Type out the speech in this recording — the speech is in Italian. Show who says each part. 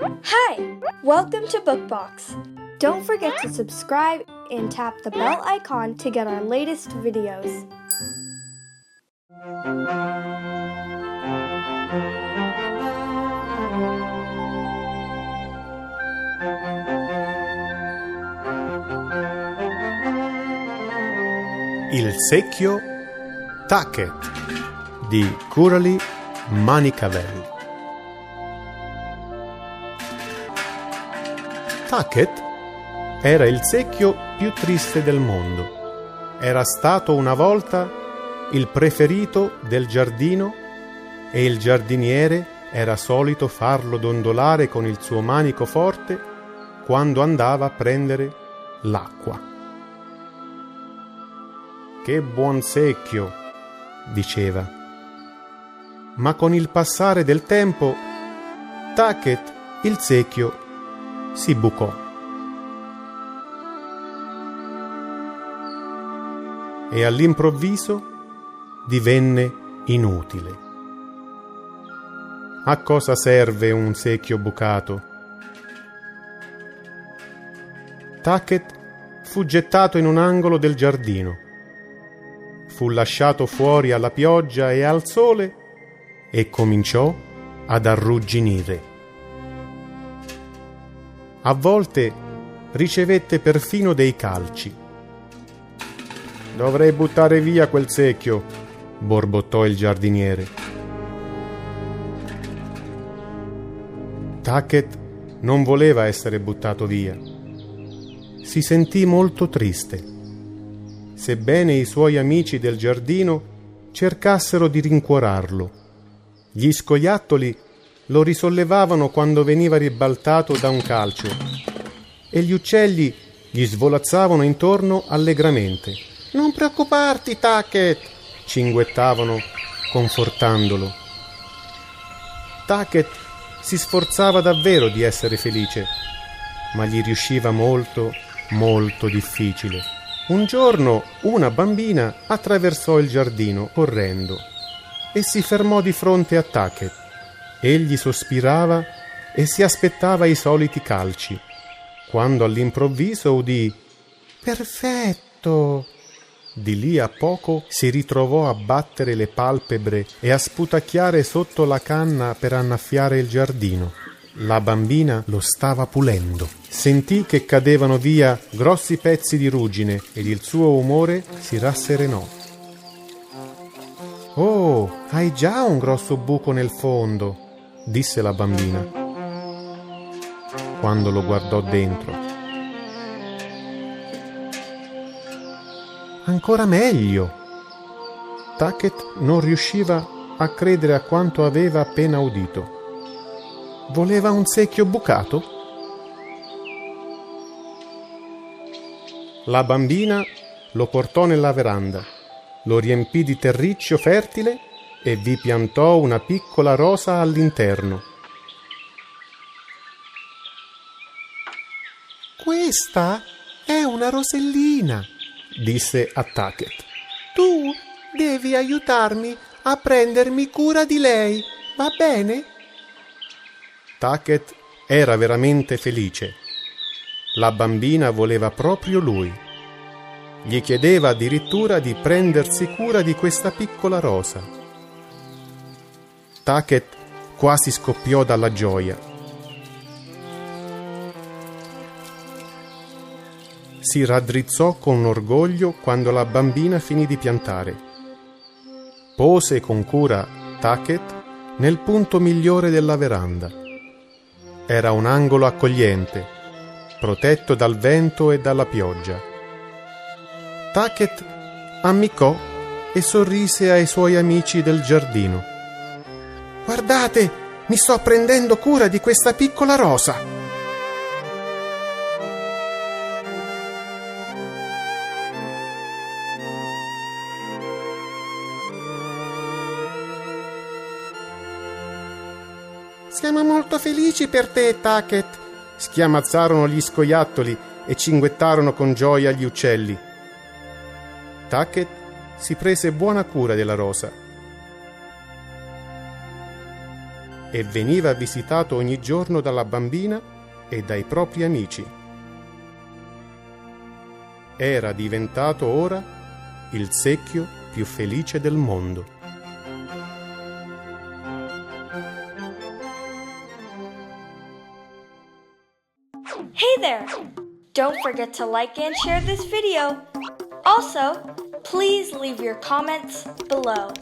Speaker 1: Hi! Welcome to Bookbox. Don't forget to subscribe and tap the bell icon to get our latest videos.
Speaker 2: Il secchio Tucket di Coralie Manicavelli. Tucket era il secchio più triste del mondo. Era stato una volta il preferito del giardino e il giardiniere era solito farlo dondolare con il suo manico forte quando andava a prendere l'acqua. Che buon secchio, diceva. Ma con il passare del tempo, Tucket, il secchio, si bucò. E all'improvviso divenne inutile. A cosa serve un secchio bucato? Tucket fu gettato in un angolo del giardino. Fu lasciato fuori alla pioggia e al sole e cominciò ad arrugginire. A volte ricevette perfino dei calci. «Dovrei buttare via quel secchio», borbottò il giardiniere. Tucket non voleva essere buttato via. Si sentì molto triste. Sebbene i suoi amici del giardino cercassero di rincuorarlo. Gli scoiattoli lo risollevavano quando veniva ribaltato da un calcio e gli uccelli gli svolazzavano intorno allegramente. «Non preoccuparti, Tucket!» cinguettavano, confortandolo. Tucket si sforzava davvero di essere felice, ma gli riusciva molto, molto difficile. Un giorno una bambina attraversò il giardino correndo e si fermò di fronte a Tucket. Egli sospirava e si aspettava i soliti calci, quando all'improvviso udì «Perfetto!». Di lì a poco si ritrovò a battere le palpebre e a sputacchiare sotto la canna per annaffiare il giardino. La bambina lo stava pulendo. Sentì che cadevano via grossi pezzi di ruggine ed il suo umore si rasserenò. «Oh, hai già un grosso buco nel fondo», disse la bambina, quando lo guardò dentro. «Ancora meglio!» Tucket non riusciva a credere a quanto aveva appena udito. Voleva un secchio bucato? La bambina lo portò nella veranda, lo riempì di terriccio fertile e vi piantò una piccola rosa all'interno. «Questa è una rosellina», disse a Tucket. «Tu devi aiutarmi a prendermi cura di lei, va bene?» Tucket era veramente felice. La bambina voleva proprio lui. Gli chiedeva addirittura di prendersi cura di questa piccola rosa. Tucket quasi scoppiò dalla gioia. Si raddrizzò con orgoglio quando la bambina finì di piantare. Pose con cura Tucket nel punto migliore della veranda. Era un angolo accogliente, protetto dal vento e dalla pioggia. Tucket ammiccò e sorrise ai suoi amici del giardino. «Guardate, mi sto prendendo cura di questa piccola rosa!» «Siamo molto felici per te, Tucket!» schiamazzarono gli scoiattoli e cinguettarono con gioia gli uccelli. Tucket si prese buona cura della rosa. e veniva visitato ogni giorno dalla bambina e dai propri amici. Era diventato ora il secchio più felice del mondo.
Speaker 1: Hey there! Don't forget to like and share this video. Also, please leave your comments below.